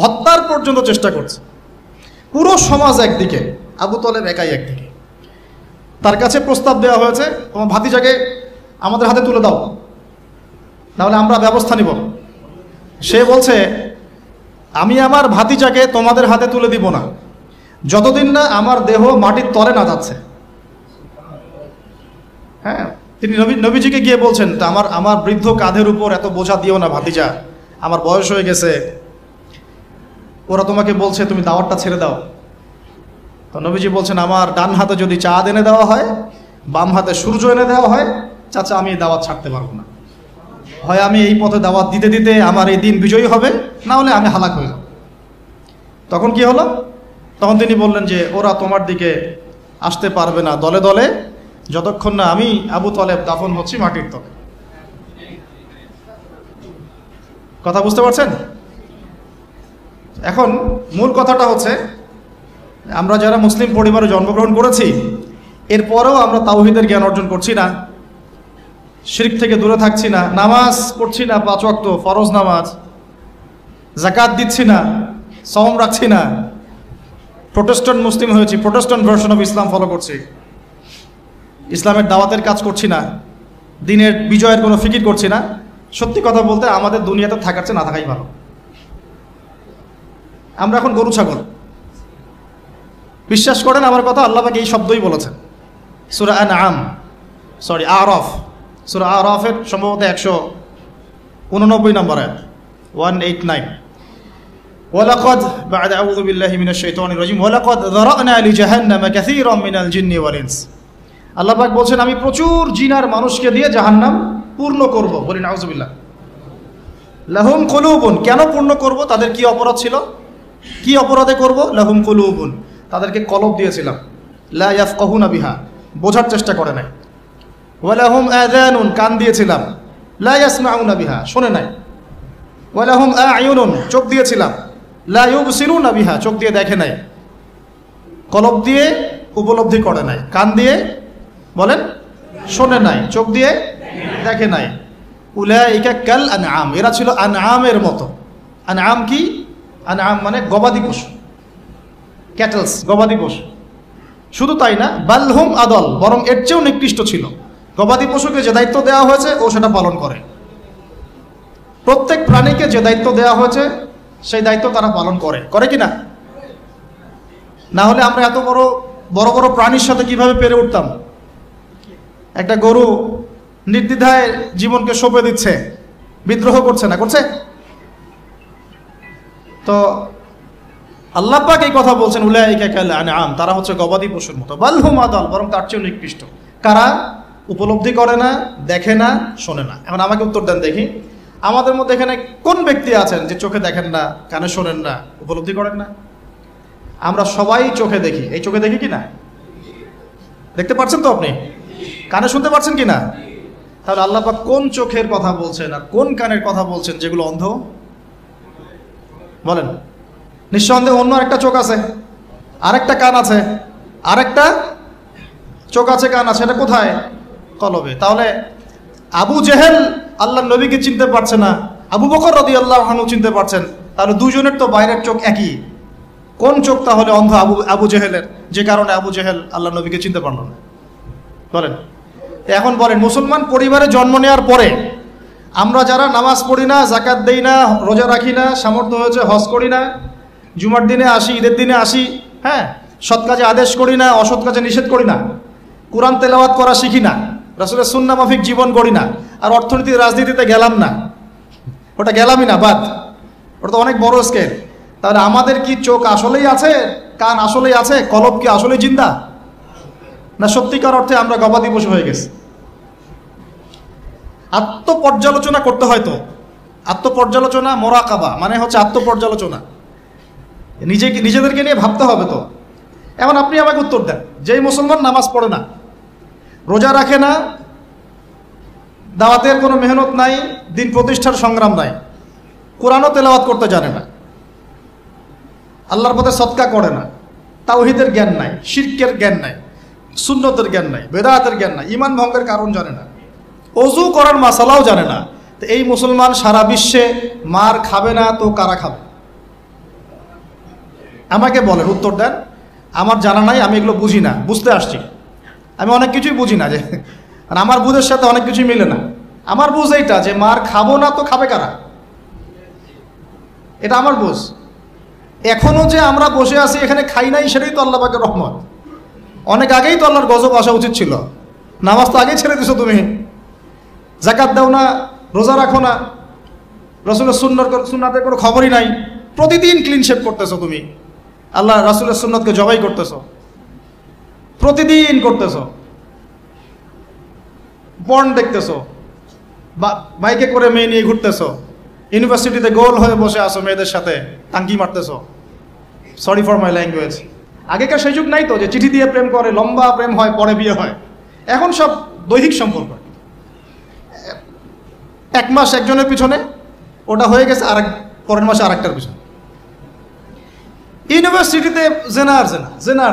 হত্যার পর্যন্ত চেষ্টা করছে। পুরো সমাজ একদিকে, আবু তালেব একাই একদিকে। তার কাছে প্রস্তাব দেওয়া হয়েছে, তোমার ভাতিজাকে আমাদের হাতে তুলে দাও, তাহলে আমরা ব্যবস্থা নিব। সে বলছে, আমি আমার ভাতিজাকে তোমাদের হাতে তুলে দিব না যতদিন না আমার দেহ মাটির তলে না যাচ্ছে। হ্যাঁ, তিনি নবীজিকে গিয়ে বলছেন, তা আমার বৃদ্ধ কাঁধের উপর এত বোঝা দিও না ভাতিজা, আমার বয়স হয়ে গেছে, ওরা তোমাকে বলছে তুমি দাওয়াতটা ছেড়ে দাও। তো নবীজি বলছেন, আমার ডান হাতে যদি চাঁদ এনে দেওয়া হয়, বাম হাতে সূর্য এনে দেওয়া হয়, চাচা আমি এই দাওয়াত ছাড়তে পারবো না। হয় আমি এই পথে দাওয়াত দিতে দিতে আমার এই দিন বিজয়ী হবে, না হলে আমি হালাক হয়ে যাব। তখন কি হলো? তখন তিনি বললেন যে ওরা তোমার দিকে আসতে পারবে না দলে দলে, যতক্ষণ না আমি আবু তালেব দাফন হচ্ছি মাটির তলে। কথা বুঝতে পারছেন? এখন মূল কথাটা হচ্ছে, আমরা যারা মুসলিম পরিবারে জন্মগ্রহণ করেছি, এরপরেও আমরা তাওহীদের জ্ঞান অর্জন করছি না, শিরক থেকে দূরে থাকছি না, নামাজ পড়ছি না 5 ওয়াক্ত ফরজ নামাজ, যাকাত দিচ্ছি না, সওম রাখছি না, প্রোটেস্ট্যান্ট মুসলিম হয়েছি, Protestant version of Islam follow করছি, ইসলামের দাওয়াতের কাজ করছি না, দিনের বিজয়ের কোনো ফিকির করছি না, সত্যি কথা বলতে আমাদের দুনিয়াতে থাকার চেয়ে না থাকাই ভালো। আমরা এখন গরু ছাগল। বিশ্বাস করেন আমার কথা, আল্লাহ পাক এই শব্দই বলেছেন সূরা আরাফ, সূরা আরাফের সম্ভবত 189 নম্বর আয়াত, 189। ওয়ালাকাদ বা'দা আউযু বিল্লাহি মিনাশ শাইতানির রাজিম ওয়ালাকাদ যারানা লিজাহান্নামা কাসীরাম মিনাল জিন্নি ওয়াল ইনস। আল্লাহ পাক বলছেন আমি প্রচুর জিন আর মানুষকে দিয়ে জাহান্নাম পূর্ণ করব। বলি নাউযুবিল্লাহ। লাহুম কুলুবুন, কেন পূর্ণ করব? তাদের কি অপরাধ ছিল? কি অপরাধে করব? লাহুম কুলুবুন, তাদেরকে কলব দিয়েছিলাম, লা ইয়াফকাহুনা বিহা, বোঝার চেষ্টা করে নাই। ওয়ালাহুম আযানুন, কান দিয়েছিলাম, লা ইয়াসমাউনা বিহা, শোনে নাই। ওয়ালাহুম আ'য়ুনুন, চোখ দিয়েছিলাম, লা ইউবসিরুনা বিহা, চোখ দিয়ে দেখে নাই। কলব দিয়ে উপলব্ধি করে নাই, কান দিয়ে বলেন শোনে নাই, চোখ দিয়ে দেখে নাই। উলাইকা কাল আনআম, এরা ছিল আনআমের মতো। আনআম কি? আনআম মানে গবাদি পশু, ক্যাটলস, গবাদি পশু। শুধু তাই না, বালহুম আদল, বরং এর চেয়েও নিকৃষ্ট ছিল। গবাদি পশুকে যে দায়িত্ব দেওয়া হয়েছে ও সেটা পালন করে। প্রত্যেক প্রাণীকে যে দায়িত্ব দেওয়া হয়েছে সেই দায়িত্ব তারা পালন করে কি না? না হলে আমরা এত বড় বড় বড় প্রাণীর সাথে কিভাবে পেরে উঠতাম? একটা গরু নির্দ্বিধায় জীবনকে সঁপে দিচ্ছে, বিদ্রোহ করছে না, করছে? তো আল্লাহ পাক এই কথা বলছেন উলাইকা কাল আনআম, তারা হচ্ছে গবাদি পশুর মতো। বালহুম আদল, বরং তার চেয়েও নিকৃষ্ট। কারা? উপলব্ধি করে না, দেখে না, শোনে না। এখন আমাকে উত্তর দেন দেখি, আমাদের মধ্যে এখানে কোন ব্যক্তি আছেন যে চোখে দেখেন না, কানে শোনেন না, উপলব্ধি করেন না? আমরা সবাই চোখে দেখি। এই চোখে দেখি কি না? দেখতে পাচ্ছেন তো আপনি? কানে শুনতে পাচ্ছেন কি না? তাহলে আল্লাহ পাক কোন চোখের কথা বলছেন আর কোন কানের কথা বলছেন যেগুলো অন্ধ? বলেন। নিঃসন্দেহে অন্য একটা চোখ আছে, আরেকটা কান আছে, আরেকটা চোখ আছে, কান আছে, এটা কোথায়? কলবে। তাহলে আবু জেহেল আল্লাহর নবীকে চিনতে পারছে না, আবু বকর রাদিয়াল্লাহু আনহু চিনতে পারছেন, তাহলে দুজনের তো বাইরের চোখ একই। কোন চোখ তাহলে অন্ধ আবু জেহেলের, যে কারণে আবু জেহেল আল্লাহর নবীকে চিনতে পারল না? বলেন। এখন বলেন, মুসলমান পরিবারে জন্ম নেওয়ার পরে আমরা যারা নামাজ পড়ি না, যাকাত দেই না, রোজা রাখি না, সামর্থ্য হয়েছে হজ করি না, জুমার দিনে আসি, ঈদের দিনে আসি, হ্যাঁ, সৎ কাজে আদেশ করি না, অসৎ কাজে নিষেধ করি না, কোরআন তেলাওয়াত করা শিখি না, রাসূলের সুন্নাহ মাফিক জীবন গড়ি না, আর অর্থনীতি রাজনীতিতে গেলাম না, ওটা গেলামই না, বাদ, ওটা তো অনেক বড় স্কেল। তাহলে আমাদের কি চোখ আসলেই আছে, কান আসলেই আছে, কলব কি আসলেই জিন্দা, না সত্যিকার অর্থে আমরা গবাদি পশু হয়ে গেছি? আত্মপর্যালোচনা করতে হয় তো। আত্মপর্যালোচনা, মোরাকাবা মানে হচ্ছে আত্মপর্যালোচনা, নিজেদেরকে নিয়ে ভাবতে হবে তো। এখন আপনি আমাকে উত্তর দেন, যেই মুসলমান নামাজ পড়ে না, রোজা রাখে না, দাওয়াতের কোনো মেহনত নাই, দিন প্রতিষ্ঠার সংগ্রাম নাই, কোরআনও তেলাওয়াত করতে জানে না, আল্লাহর পথে সদকা করে না, তাওহীদের জ্ঞান নাই, শিরকের জ্ঞান নাই, সুন্নতের জ্ঞান নাই, বেদাতের জ্ঞান নাই, ঈমান ভঙ্গের কারণ জানে না, ওযু করার মাসালাও জানে না, তো এই মুসলমান সারা বিশ্বে মার খাবে না তো কারা খাবে? আমাকে বলেন, উত্তর দেন। আমার জানা নাই, আমি এগুলো বুঝি না, বুঝতে আসছি। আমি অনেক কিছুই বুঝি না, যে আমার বুঝের সাথে অনেক কিছুই মিলে না। আমার বুঝ এইটা যে মার খাবো না তো খাবে কারা, এটা আমার বুঝ। এখনো যে আমরা বসে আছি এখানে খাই নাই, সেটাই তো আল্লাহ পাকের রহমত। অনেক আগেই তো আল্লাহর গজব আসা উচিত ছিল। নামাজ তো আগেই ছেড়ে দিছো তুমি, যাকাত দাও না, রোজা রাখো না, রাসূলের সুন্নাতের কোনো খবরই নাই, প্রতিদিন ক্লিন শেভ করতেছো তুমি, আল্লাহ রাসূলের সুন্নাতকে জবাই করতেছো, প্রতিদিন করতেছো, পর্ন দেখতেছো, বাইকে করে মেয়ে নিয়ে ঘুরতেছো, ইউনিভার্সিটিতে গোল হয়ে বসে আসো, মেয়েদের সাথে টাঙ্কি মারতেছো। Sorry for my language. আগেকার সেই যুগ নাই তো যে চিঠি দিয়ে প্রেম করে, লম্বা প্রেম হয়, পরে বিয়ে হয়। এখন সব দৈহিক সম্পর্ক, 1 মাস একজনের পিছনে, ওটা হয়ে গেছে আরেক পরের মাসে আরেকটার পিছনে। ইউনিভার্সিটিতে জেনা আর জেনা,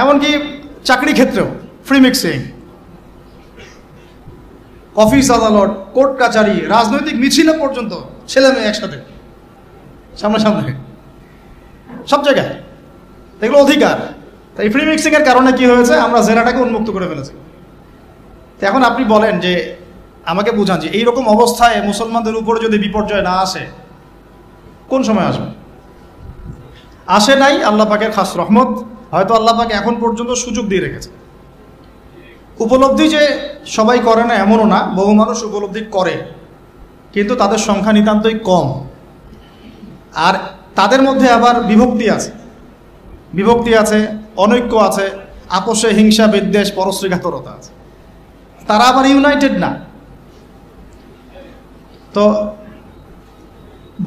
এমনকি চাকরি ক্ষেত্রেও ফ্রি মিক্সিং, অফিস আদালত, কোর্ট কাচারি, রাজনৈতিক মিছিলে পর্যন্ত ছেলে মেয়ে একসাথে সামনাসামনি সব জায়গায়, এগুলো অধিকার। তাই ফ্রি মিক্সিংয়ের কারণে কি হয়েছে, আমরা জেনাটাকে উন্মুক্ত করে ফেলেছি। তো এখন আপনি বলেন যে, আমাকে বুঝান যে এইরকম অবস্থায় মুসলমানদের উপরে যদি বিপর্যয় না আসে, কোন সময় আসবে? আসে নাই, আল্লাহ পাকের খাস রহমত। হয়তো আল্লাহ পাক এখন পর্যন্ত সুযোগ দিয়ে রেখেছে। উপলব্ধি যে সবাই করে না এমনও না, বহু মানুষ উপলব্ধি করে, কিন্তু তাদের সংখ্যা নিতান্তই কম। আর তাদের মধ্যে আবার বিভক্তি আছে, অনৈক্য আছে, আপোষে হিংসা, বিদ্বেষ, পরশ্রীঘাতরতা আছে। তারা আবার ইউনাইটেড না। তো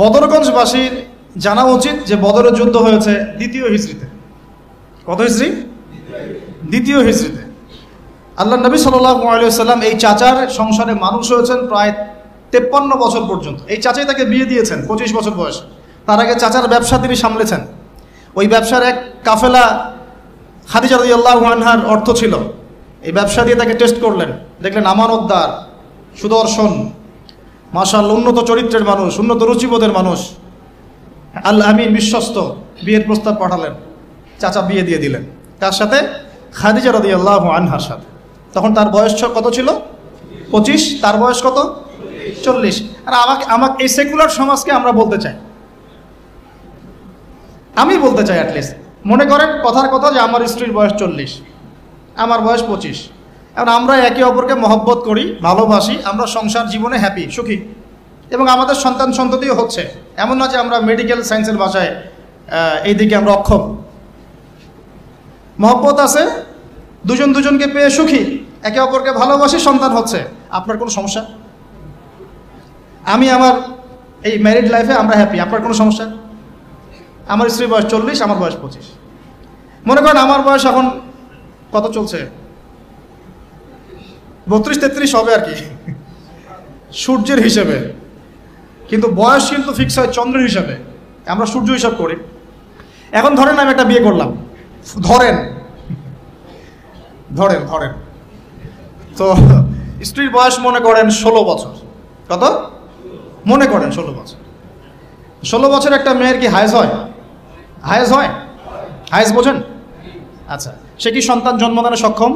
বদরগঞ্জবাসীর জানা উচিত যে বদরের যুদ্ধ হয়েছে 2য় হিজরিতে। কত হিজরি? 2য় হিজরিতে। আল্লাহ নবী সাল্লাল্লাহু আলাইহি ওয়াসাল্লাম এই চাচার সংসারে মানুষ হয়েছেন প্রায় 53 বছর পর্যন্ত। এই চাচাই তাকে বিয়ে দিয়েছেন 25 বছর বয়সে। তার আগে চাচার ব্যবসা তিনি সামলেছেন। ওই ব্যবসার এক কাফেলা খাদিজা রাদিয়াল্লাহু আনহার অর্থ ছিল। এই ব্যবসা দিয়ে তাকে টেস্ট করলেন, দেখলেন আমানতদার, সুদর্শন, মাশাআল্লাহ উন্নত চরিত্রের মানুষ, উন্নত রুচিবোধের মানুষ, আল্লাহ আমিন, বিশ্বস্ত। বিয়ের প্রস্তাব পাঠালেন, চাচা বিয়ে দিয়ে দিলেন। তার সাথে খাদিজা রাদিয়াল্লাহু আনহার সাথে। তখন তার বয়স কত ছিল? 25। তার বয়স কত? 40। আর আমাকে এই সেকুলার সমাজকে আমরা বলতে চাই, আমি বলতে চাই অ্যাটলিস্ট, মনে করেন কথার কথা যে আমার স্ত্রীর বয়স 40, আমার বয়স 25। এখন আমরা একে অপরকে মহব্বত করি, ভালোবাসি, আমরা সংসার জীবনে হ্যাপি, সুখী, এবং আমাদের সন্তান সন্ততিও হচ্ছে। এমন না যে আমরা মেডিকেল সায়েন্সের ভাষায় এই দিকে আমরা অক্ষম। মহব্বত আছে, দুজনকে পেয়ে সুখী, একে অপরকে ভালোবাসি, সন্তান হচ্ছে। আপনার কোনো সমস্যা? আমি আমার এই ম্যারিড লাইফে আমরা হ্যাপি, আপনার কোনো সমস্যা? আমার স্ত্রীর বয়স 40, আমার বয়স 25। মনে করেন আমার বয়স এখন কত চলছে? 32-33 হবে আর কি, সূর্যের হিসেবে। কিন্তু বয়স কিন্তু ফিক্স হয় চন্দ্রের হিসাবে, আমরা সূর্য হিসাব করি। এখন ধরেন আমি একটা বিয়ে করলাম, ধরেন তো স্ত্রীর বয়স মনে করেন 16 বছর। কত? মনে করেন 16 বছর। 16 বছর একটা মেয়ের কি হায়েজ হয়? হায়েজ বোঝেন? আচ্ছা, সে কি সন্তান জন্মদানে সক্ষম?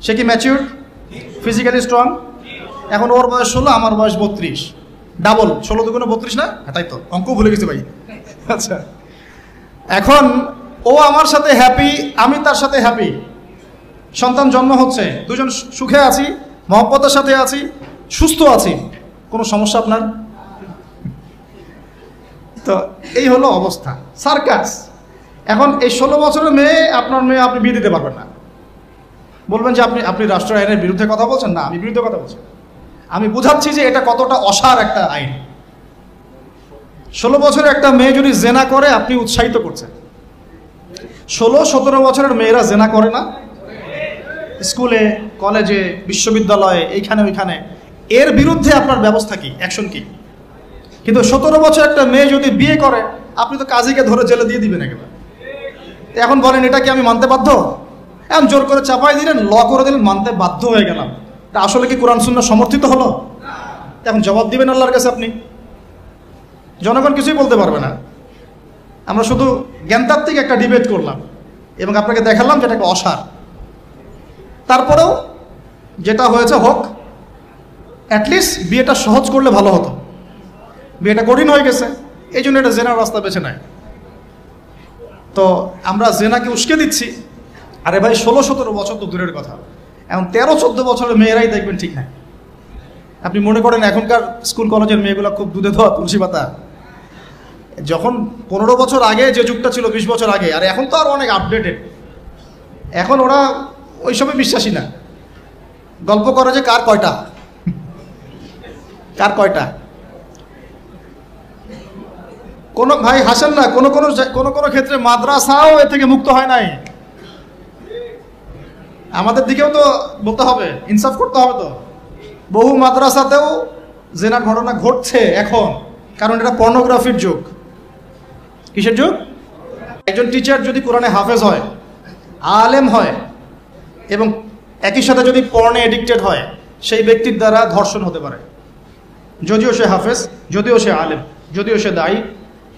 সে কি ম্যাচিউর, ফিজিক্যালি স্ট্রং? এখন ওর বয়স 16, আমার বয়স 32, ডাবল। 16 দুগুণে 32 না? হ্যাঁ, তাই তো, অঙ্ক ভুলে গেছি ভাই। আচ্ছা, এখন ও আমার সাথে হ্যাপি, আমি তার সাথে হ্যাপি, সন্তান জন্ম হচ্ছে, দুজন সুখে আছি, মহব্বতের সাথে আছি, সুস্থ আছি। কোনো সমস্যা আপনার? তো এই হলো অবস্থা, সার্কাস। এখন এই 16 বছরের মেয়ে, আপনার মেয়ে, আপনি বিয়ে দিতে পারবেন না। বলবেন যে আপনি রাষ্ট্র আইনের বিরুদ্ধে কথা বলছেন। না, আমি বিরুদ্ধে কথা বলছি। আমি বুঝাচ্ছি যে এটা কতটা অসার একটা আইন। 16 বছরের একটা মেয়ে যদি জেনা করে, আপনি উৎসাহিত করছেন। 16-17 বছরের মেয়েরা জেনা করে না? স্কুলে, কলেজে, বিশ্ববিদ্যালয়ে, এইখানে ওইখানে। এর বিরুদ্ধে আপনার ব্যবস্থা কি, অ্যাকশন কি? কিন্তু 17 বছর একটা মেয়ে যদি বিয়ে করে, আপনি তো কাজীকে ধরে জেলে দিয়ে দিবেন একেবারে। এখন বলেন এটা কি আমি মানতে বাধ্য? এখন জোর করে চাপাই দিলেন, ল করে দিলেন, মানতে বাধ্য হয়ে গেলাম। তা আসলে কি কোরআন সুন্নাহ সমর্থিত হলো? এখন জবাব দিবেন আল্লাহর কাছে আপনি। জনগণ কিছুই বলতে পারবে না। আমরা শুধু জ্ঞানতাত্ত্বিক একটা ডিবেট করলাম এবং আপনাকে দেখালাম যেটা একটা অসার। তারপরেও যেটা হয়েছে হোক, অ্যাটলিস্ট বিয়েটা সহজ করলে ভালো হতো। বিয়েটা কঠিন হয়ে গেছে, এই জন্য এটা জেনার রাস্তা বেছে নেয়। তো আমরা জেনাকে উস্কে দিচ্ছি। আরে ভাই, 16-17 বছর তো দূরের কথা, এখন 13-14 বছরের মেয়েরাই দেখবেন ঠিক নাই। আপনি মনে করেন এখনকার স্কুল কলেজের মেয়েগুলো খুব দুধে ধোয়া তুলসী পাতা? যখন 15 বছর আগে যে যুগটা ছিল, 20 বছর আগে, আর এখন তো আর অনেক আপডেটেড। এখন ওরা ওইসবে বিশ্বাসী না। গল্প করে যে কার কয়টা। কোন ভাই হাসেন না, কোন ক্ষেত্রে মাদ্রাসাও এ থেকে মুক্ত হয় নাই। আমাদের দিকেও তো বলতে হবে, ইনসাফ করতে হবে। তো বহু মাদ্রাসাতেও জেনার ঘটনা ঘটছে এখন, কারণ এটা পর্নোগ্রাফির যুগ। কিসের যুগ? একজন টিচার যদি কোরআনে হাফেজ হয়, আলেম হয়, এবং একই সাথে যদি পর্নে এডিক্টেড হয় সেই ব্যক্তির দ্বারা ধর্ষণ হতে পারে, যদিও সে হাফেজ, যদিও সে আলেম, যদিও সে দায়ী,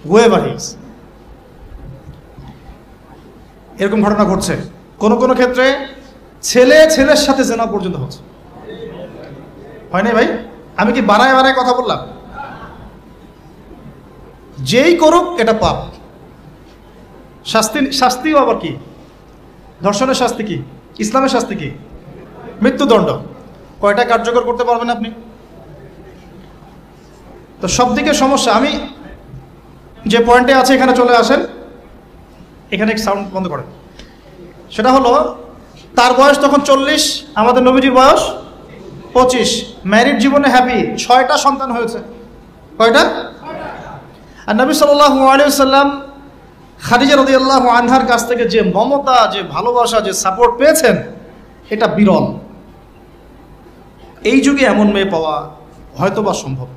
হুয়েভার হি ইজ। এরকম ঘটনা ঘটছে। কোন কোন ক্ষেত্রে ছেলে ছেলের সাথে জেনা পর্যন্ত হচ্ছে, হয় নাই ভাই? আমি কি বাড়ায় বাড়ায় কথা বললাম? যেই করুক এটা পাপ। শাস্তিও আবার কি? ধর্ষণের শাস্তি কি? ইসলামের শাস্তি কি? মৃত্যুদণ্ড। কয়টা কার্যকর করতে পারবেন আপনি? তো সব দিকে সমস্যা। আমি যে পয়েন্টে আছে এখানে চলে আসেন। এখানে সাউন্ড বন্ধ করেন। সেটা হলো তার বয়স তখন 40, আমাদের নবীজির বয়স 25। ম্যারিড জীবনে হ্যাপি, 6টা সন্তান হয়েছে। কয়টা? আর নবী সাল্লাল্লাহু আলাইহি ওয়াসাল্লাম খাদিজা রাদিয়াল্লাহু আনহার কাছ থেকে যে মমতা, যে ভালোবাসা, যে সাপোর্ট পেয়েছেন, এটা বিরল। এই যুগে এমন মেয়ে পাওয়া হয়তোবা সম্ভব।